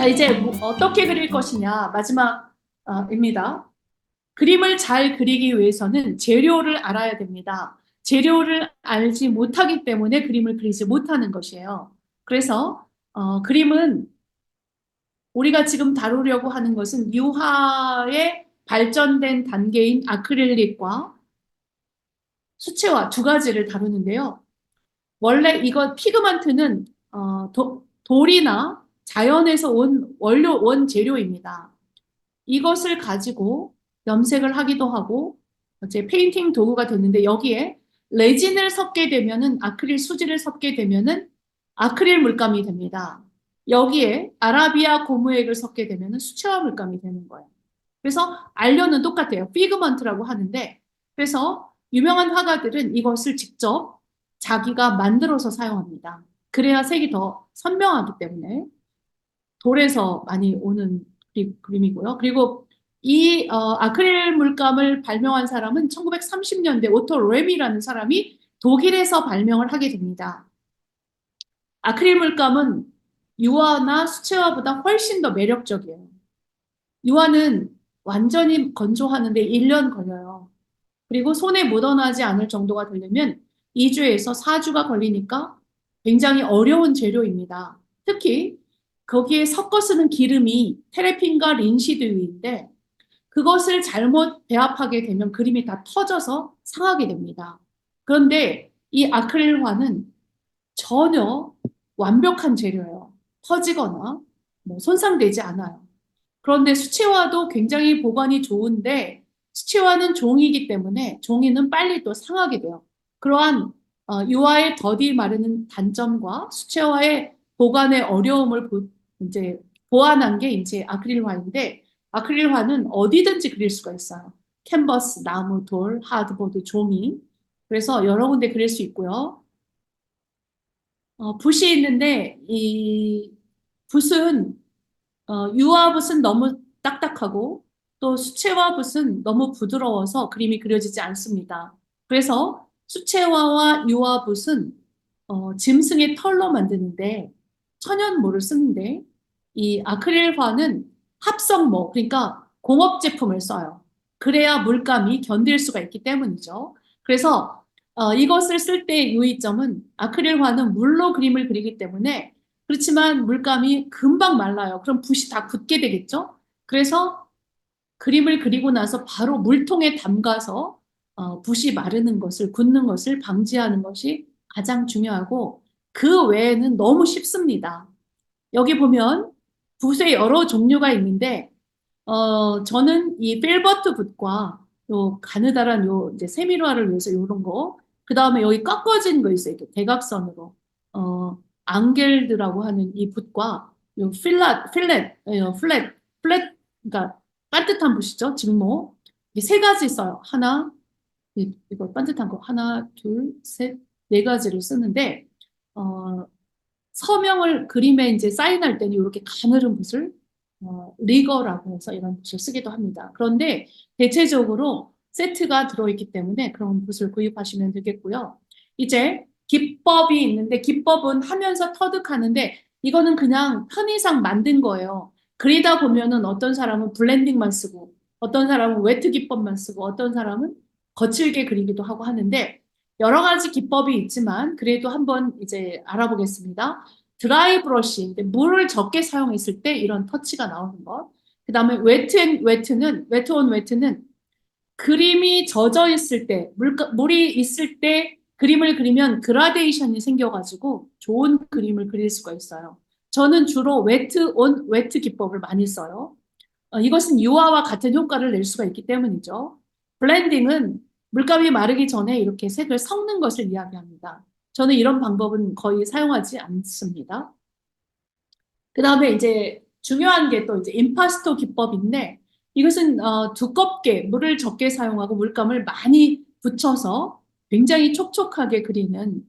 자, 이제 어떻게 그릴 것이냐, 마지막입니다. 그림을 잘 그리기 위해서는 재료를 알아야 됩니다. 재료를 알지 못하기 때문에 그림을 그리지 못하는 것이에요. 그래서 그림은 우리가 지금 다루려고 하는 것은 유화의 발전된 단계인 아크릴릭과 수채화 두 가지를 다루는데요. 원래 이거 피그먼트는 돌이나 자연에서 온 원료, 원재료입니다. 이것을 가지고 염색을 하기도 하고 이제 페인팅 도구가 됐는데 여기에 레진을 섞게 되면은 아크릴 수지를 섞게 되면은 아크릴 물감이 됩니다. 여기에 아라비아 고무액을 섞게 되면은 수채화 물감이 되는 거예요. 그래서 알료는 똑같아요. 피그먼트라고 하는데 그래서 유명한 화가들은 이것을 직접 자기가 만들어서 사용합니다. 그래야 색이 더 선명하기 때문에 돌에서 많이 오는 그림이고요. 그리고 이 아크릴 물감을 발명한 사람은 1930년대 오토 레미라는 사람이 독일에서 발명을 하게 됩니다. 아크릴 물감은 유화나 수채화보다 훨씬 더 매력적이에요. 유화는 완전히 건조하는데 1년 걸려요. 그리고 손에 묻어나지 않을 정도가 되려면 2주에서 4주가 걸리니까 굉장히 어려운 재료입니다. 특히 거기에 섞어 쓰는 기름이 테레핀과 린시드유인데 그것을 잘못 배합하게 되면 그림이 다 터져서 상하게 됩니다. 그런데 이 아크릴화는 전혀 완벽한 재료예요. 퍼지거나 뭐 손상되지 않아요. 그런데 수채화도 굉장히 보관이 좋은데 수채화는 종이기 때문에 종이는 빨리 또 상하게 돼요. 그러한 유화의 더디 마르는 단점과 수채화의 보관의 어려움을 이제 보완한 게 이제 아크릴화인데 아크릴화는 어디든지 그릴 수가 있어요. 캔버스, 나무, 돌, 하드보드, 종이. 그래서 여러 군데 그릴 수 있고요. 붓이 있는데 이 붓은 유화붓은 너무 딱딱하고 또 수채화붓은 너무 부드러워서 그림이 그려지지 않습니다. 그래서 수채화와 유화붓은 짐승의 털로 만드는데 천연모를 쓰는데 이 아크릴화는 합성모 그러니까 공업 제품을 써요. 그래야 물감이 견딜 수가 있기 때문이죠. 그래서 이것을 쓸 때 유의점은 아크릴화는 물로 그림을 그리기 때문에 그렇지만 물감이 금방 말라요. 그럼 붓이 다 굳게 되겠죠? 그래서 그림을 그리고 나서 바로 물통에 담가서 붓이 마르는 것을, 굳는 것을 방지하는 것이 가장 중요하고 그 외에는 너무 쉽습니다. 여기 보면 붓의 여러 종류가 있는데 저는 이 필버트 붓과 요 가느다란 요 이제 세밀화를 위해서 요런 거, 그 다음에 여기 꺾어진 거 있어요. 이렇게 대각선으로. 앙겔드라고 하는 이 붓과 요 플랫, 그러니까 반듯한 붓이죠. 직모. 이게 세 가지 써요. 하나, 이거 반듯한 거 하나, 둘, 셋, 네 가지를 쓰는데 어, 서명을 그림에 이제 사인할 때는 이렇게 가늘은 붓을 리거라고 해서 이런 붓을 쓰기도 합니다. 그런데 대체적으로 세트가 들어있기 때문에 그런 붓을 구입하시면 되겠고요. 이제 기법이 있는데 기법은 하면서 터득하는데 이거는 그냥 편의상 만든 거예요. 그리다 보면은 어떤 사람은 블렌딩만 쓰고 어떤 사람은 웨트 기법만 쓰고 어떤 사람은 거칠게 그리기도 하고 하는데 여러 가지 기법이 있지만 그래도 한번 이제 알아보겠습니다. 드라이 브러쉬인데 물을 적게 사용했을 때 이런 터치가 나오는 것. 그다음에 웨트 온 웨트는 그림이 젖어 있을 때, 물이 있을 때 그림을 그리면 그라데이션이 생겨가지고 좋은 그림을 그릴 수가 있어요. 저는 주로 웨트 온 웨트 기법을 많이 써요. 이것은 유화와 같은 효과를 낼 수가 있기 때문이죠. 블렌딩은 물감이 마르기 전에 이렇게 색을 섞는 것을 이야기합니다. 저는 이런 방법은 거의 사용하지 않습니다. 그 다음에 이제 중요한 게 또 이제 임파스토 기법인데 이것은 두껍게 물을 적게 사용하고 물감을 많이 붙여서 굉장히 촉촉하게 그리는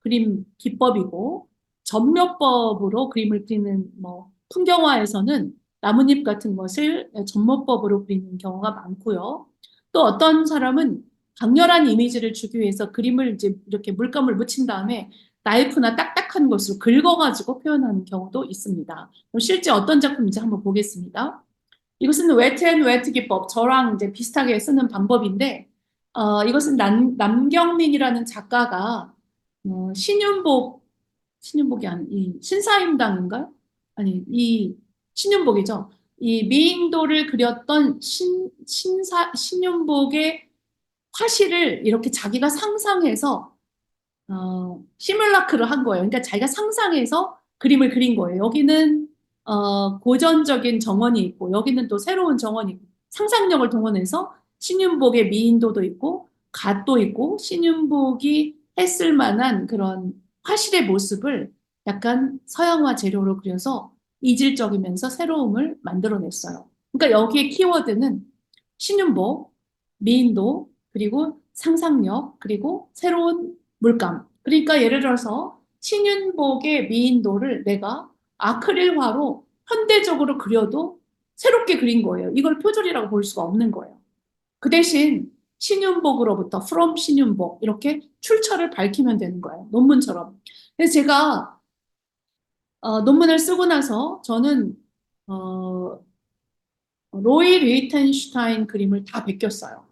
그림 기법이고 점묘법으로 그림을 그리는 뭐 풍경화에서는 나뭇잎 같은 것을 점묘법으로 그리는 경우가 많고요. 또 어떤 사람은 강렬한 이미지를 주기 위해서 그림을 이제 이렇게 물감을 묻힌 다음에 나이프나 딱딱한 뾰족한 것으로 긁어가지고 표현하는 경우도 있습니다. 그럼 실제 어떤 작품인지 한번 보겠습니다. 이것은 웨트 앤 웨트 기법, 저랑 이제 비슷하게 쓰는 방법인데, 이것은 남경민이라는 작가가 신윤복이 아닌 이 신사임당인가요? 아니, 이 신윤복이죠. 이 미인도를 그렸던 신윤복의 화실을 이렇게 자기가 상상해서 시뮬라크를 한 거예요. 그러니까 자기가 상상해서 그림을 그린 거예요. 여기는 고전적인 정원이 있고 여기는 또 새로운 정원이 있고 상상력을 동원해서 신윤복의 미인도도 있고 갓도 있고 신윤복이 했을 만한 그런 화실의 모습을 약간 서양화 재료로 그려서 이질적이면서 새로움을 만들어냈어요. 그러니까 여기에 키워드는 신윤복, 미인도, 그리고 상상력, 그리고 새로운 물감. 그러니까 예를 들어서 신윤복의 미인도를 내가 아크릴화로 현대적으로 그려도 새롭게 그린 거예요. 이걸 표절이라고 볼 수가 없는 거예요. 그 대신 신윤복으로부터 from 신윤복 이렇게 출처를 밝히면 되는 거예요. 논문처럼. 그래서 제가 논문을 쓰고 나서 저는 어, 로이 리텐슈타인 그림을 다 베꼈어요.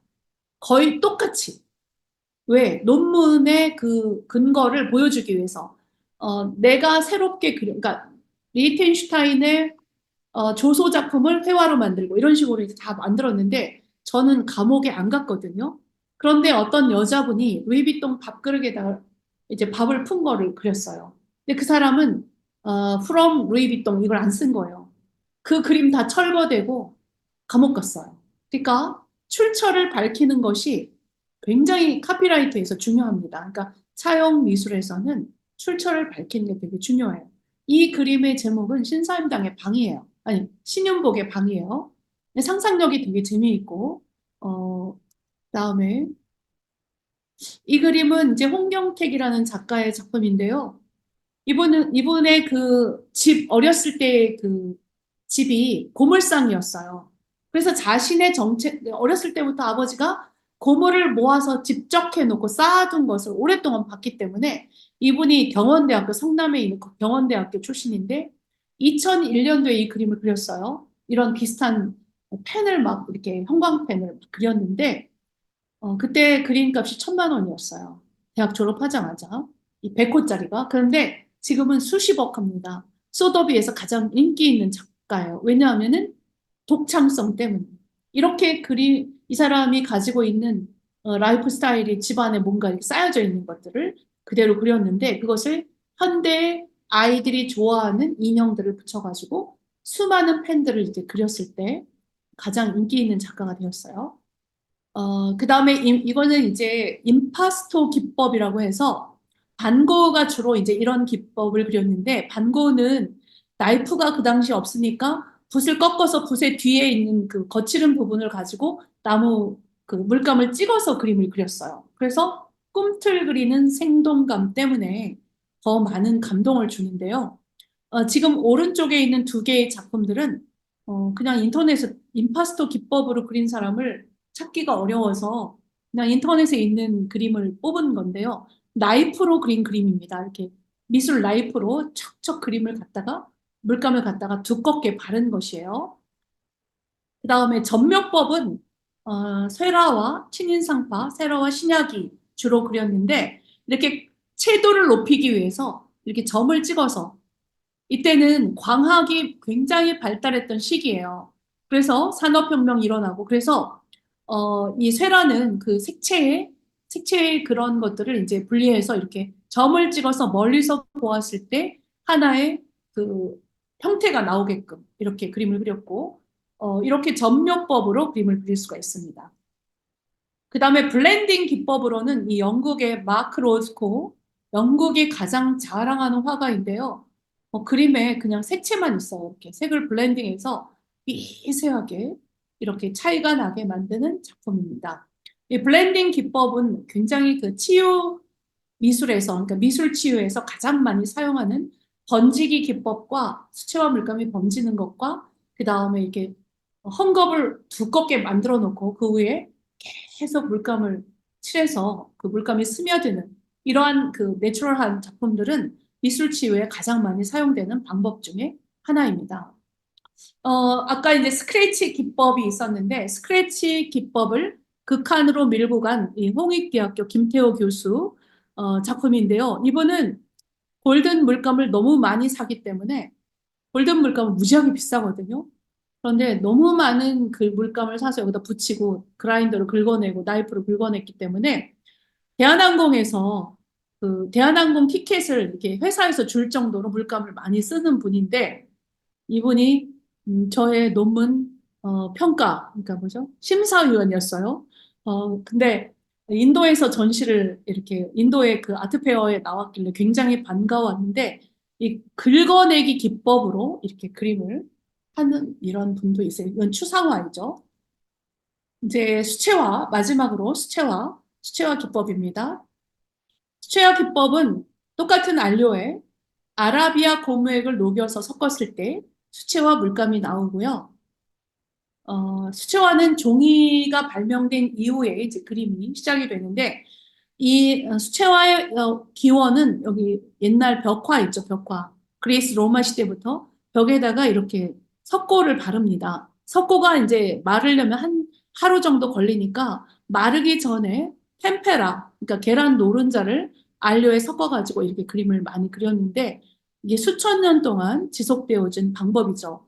거의 똑같이. 왜? 논문의 그 근거를 보여주기 위해서. 내가 새롭게 그러니까 리히텐슈타인의 조소 작품을 회화로 만들고 이런 식으로 이제 다 만들었는데 저는 감옥에 안 갔거든요. 그런데 어떤 여자분이 루이비통 밥그릇에다가 이제 밥을 푼 거를 그렸어요. 근데 그 사람은 from 루이비통 이걸 안 쓴 거예요. 그 그림 다 철거되고 감옥 갔어요. 그러니까 출처를 밝히는 것이 굉장히 카피라이트에서 중요합니다. 그러니까 차용 미술에서는 출처를 밝히는 게 되게 중요해요. 이 그림의 제목은 신사임당의 방이에요. 아니, 신윤복의 방이에요. 근데 상상력이 되게 재미있고, 그다음에 이 그림은 이제 홍경택이라는 작가의 작품인데요. 이분의 그 집, 어렸을 때 그 집이 고물상이었어요. 그래서 자신의 정책, 어렸을 때부터 아버지가 고물을 모아서 집적해놓고 쌓아둔 것을 오랫동안 봤기 때문에 이분이 경원대학교, 성남에 있는 경원대학교 출신인데 2001년도에 이 그림을 그렸어요. 이런 비슷한 펜을 막 이렇게 형광펜을 그렸는데 그때 그림 값이 1,000만 원이었어요. 대학 졸업하자마자. 이 100호짜리가. 그런데 지금은 수십억 합니다. 소더비에서 가장 인기 있는 작가예요. 왜냐하면은 독창성 때문에. 이렇게 이 사람이 가지고 있는 라이프 스타일이 집안에 뭔가 이렇게 쌓여져 있는 것들을 그대로 그렸는데 그것을 현대 아이들이 좋아하는 인형들을 붙여가지고 수많은 팬들을 이제 그렸을 때 가장 인기 있는 작가가 되었어요. 그 다음에 이거는 이제 임파스토 기법이라고 해서 반고흐가 주로 이제 이런 기법을 그렸는데 반고흐는 나이프가 그 당시 없으니까 붓을 꺾어서 붓의 뒤에 있는 그 거칠은 부분을 가지고 나무 그 물감을 찍어서 그림을 그렸어요. 그래서 꿈틀 그리는 생동감 때문에 더 많은 감동을 주는데요. 지금 오른쪽에 있는 두 개의 작품들은 그냥 인터넷에 임파스토 기법으로 그린 사람을 찾기가 어려워서 그냥 인터넷에 있는 그림을 뽑은 건데요. 나이프로 그린 그림입니다. 이렇게 미술 나이프로 척척 그림을 갖다가 물감을 갖다가 두껍게 바른 것이에요. 그 다음에 전묘법은 쇠라와 친인상파, 세라와 신약이 주로 그렸는데 이렇게 채도를 높이기 위해서 이렇게 점을 찍어서 이때는 광학이 굉장히 발달했던 시기예요. 그래서 산업혁명이 일어나고, 그래서, 이 쇠라는 그 색채의 그런 것들을 이제 분리해서 이렇게 점을 찍어서 멀리서 보았을 때 하나의 그 형태가 나오게끔 이렇게 그림을 그렸고, 이렇게 점묘법으로 그림을 그릴 수가 있습니다. 그 다음에 블렌딩 기법으로는 이 영국의 마크 로스코, 영국이 가장 자랑하는 화가인데요. 그림에 그냥 색채만 있어요. 이렇게 색을 블렌딩해서 미세하게 이렇게 차이가 나게 만드는 작품입니다. 이 블렌딩 기법은 굉장히 그 치유 미술에서, 그러니까 미술 치유에서 가장 많이 사용하는 번지기 기법과 수채화 물감이 번지는 것과 그 다음에 이렇게 헝겊을 두껍게 만들어 놓고 그 위에 계속 물감을 칠해서 그 물감이 스며드는 이러한 그 내추럴한 작품들은 미술 치유에 가장 많이 사용되는 방법 중에 하나입니다. 아까 이제 스크래치 기법이 있었는데 스크래치 기법을 극한으로 밀고 간 이 홍익대학교 김태호 교수 작품인데요. 이분은 골든 물감을 너무 많이 사기 때문에 골든 물감은 무지하게 비싸거든요. 그런데 너무 많은 그 물감을 사서 여기다 붙이고 그라인더로 긁어내고 나이프로 긁어냈기 때문에 대한항공에서 그 대한항공 티켓을 이렇게 회사에서 줄 정도로 물감을 많이 쓰는 분인데 이분이 저의 논문 평가, 그러니까 뭐죠? 심사위원이었어요. 근데 인도에서 전시를 이렇게 인도의 그 아트페어에 나왔길래 굉장히 반가웠는데 이 긁어내기 기법으로 이렇게 그림을 하는 이런 분도 있어요. 이건 추상화이죠. 이제 수채화, 마지막으로 수채화 기법입니다. 수채화 기법은 똑같은 안료에 아라비아 고무액을 녹여서 섞었을 때 수채화 물감이 나오고요. 수채화는 종이가 발명된 이후에 이제 그림이 시작이 되는데 이 수채화의 기원은 여기 옛날 벽화 있죠, 벽화. 그리스 로마 시대부터 벽에다가 이렇게 석고를 바릅니다. 석고가 이제 마르려면 한 하루 정도 걸리니까 마르기 전에 템페라, 그러니까 계란 노른자를 안료에 섞어가지고 이렇게 그림을 많이 그렸는데 이게 수천 년 동안 지속되어진 방법이죠.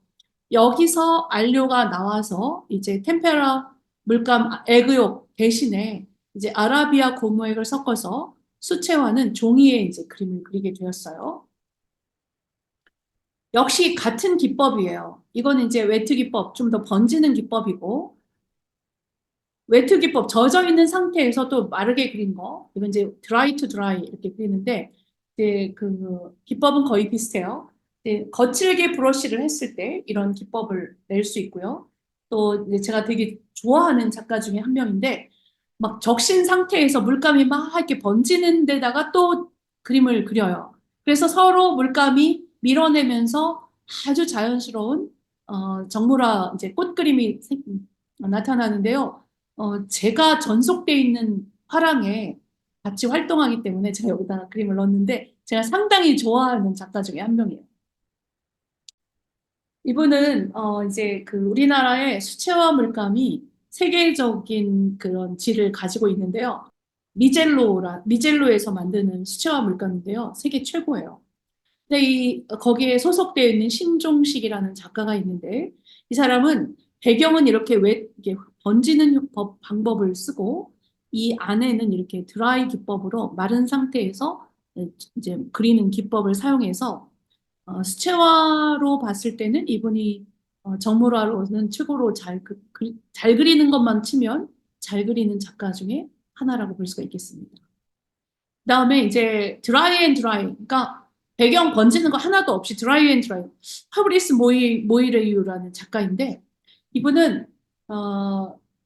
여기서 안료가 나와서 이제 템페라 물감 에그욕 대신에 이제 아라비아 고무액을 섞어서 수채화는 종이에 이제 그림을 그리게 되었어요. 역시 같은 기법이에요. 이거는 이제 웨트 기법, 좀 더 번지는 기법이고, 웨트 기법, 젖어 있는 상태에서 또 마르게 그린 거, 이건 이제 드라이 투 드라이 이렇게 그리는데, 이제 그 기법은 거의 비슷해요. 이제 거칠게 브러쉬를 했을 때 이런 기법을 낼 수 있고요. 또 이제 제가 되게 좋아하는 작가 중에 한 명인데, 막 적신 상태에서 물감이 막 이렇게 번지는 데다가 또 그림을 그려요. 그래서 서로 물감이 밀어내면서 아주 자연스러운 정물화 이제 꽃 그림이 나타나는데요. 제가 전속돼 있는 화랑에 같이 활동하기 때문에 제가 여기다가 그림을 넣었는데 제가 상당히 좋아하는 작가 중에 한 명이에요. 이분은 이제 그 우리나라의 수채화 물감이 세계적인 그런 질을 가지고 있는데요. 미젤로에서 만드는 수채화 물감인데요. 세계 최고예요. 근데 이 거기에 소속되어 있는 신종식이라는 작가가 있는데 이 사람은 배경은 이렇게 왜 이게 번지는 방법을 쓰고 이 안에는 이렇게 드라이 기법으로 마른 상태에서 이제 그리는 기법을 사용해서 수채화로 봤을 때는 이분이 정물화로는 최고로 잘 그리는 것만 치면 잘 그리는 작가 중에 하나라고 볼 수가 있겠습니다. 그다음에 이제 드라이 앤 드라이, 그러니까 배경 번지는 거 하나도 없이 드라이 앤 드라이. 파브리스 모이레유라는 작가인데 이분은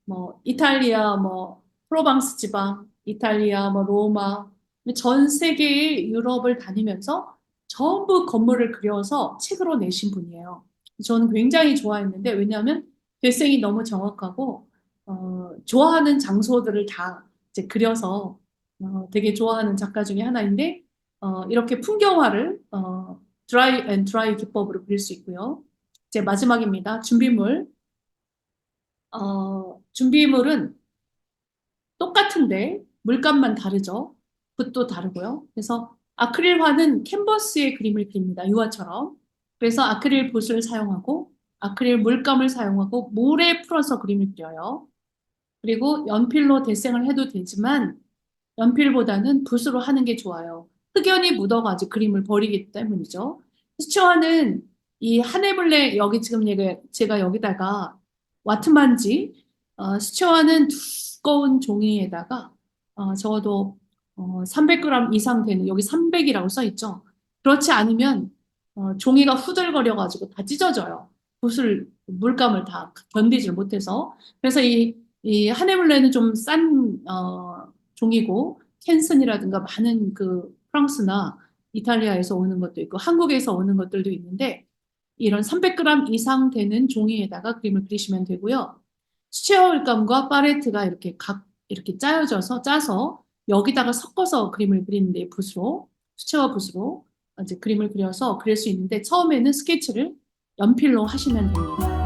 뭐 이탈리아 뭐 프로방스 지방, 이탈리아 뭐 로마 전 세계의 유럽을 다니면서 전부 건물을 그려서 책으로 내신 분이에요. 저는 굉장히 좋아했는데 왜냐하면 되생이 너무 정확하고 좋아하는 장소들을 다 이제 그려서 되게 좋아하는 작가 중에 하나인데 이렇게 풍경화를 드라이 앤 드라이 기법으로 그릴 수 있고요. 이제 마지막입니다. 준비물. 준비물은 똑같은데 물감만 다르죠. 붓도 다르고요. 그래서 아크릴화는 캔버스에 그림을 그립니다. 유화처럼. 그래서 아크릴 붓을 사용하고 아크릴 물감을 사용하고 물에 풀어서 그림을 그려요. 그리고 연필로 대생을 해도 되지만 연필보다는 붓으로 하는 게 좋아요. 흑연이 묻어가지고 그림을 버리기 때문이죠. 수채화는 이 하네블레 여기 지금 제가 여기다가 와트만지 수채화는 두꺼운 종이에다가 적어도 300g 이상 되는 여기 300이라고 써 있죠. 그렇지 않으면 종이가 후들거려가지고 다 찢어져요. 붓을 물감을 다 견디질 못해서 그래서 이 하네블레는 좀 싼 종이고 캔슨이라든가 많은 그 프랑스나 이탈리아에서 오는 것도 있고 한국에서 오는 것들도 있는데 이런 300g 이상 되는 종이에다가 그림을 그리시면 되고요. 수채화 물감과 팔레트가 이렇게 이렇게 짜서 여기다가 섞어서 그림을 그리는데 붓으로 수채화 붓으로 이제 그림을 그려서 그릴 수 있는데 처음에는 스케치를 연필로 하시면 됩니다.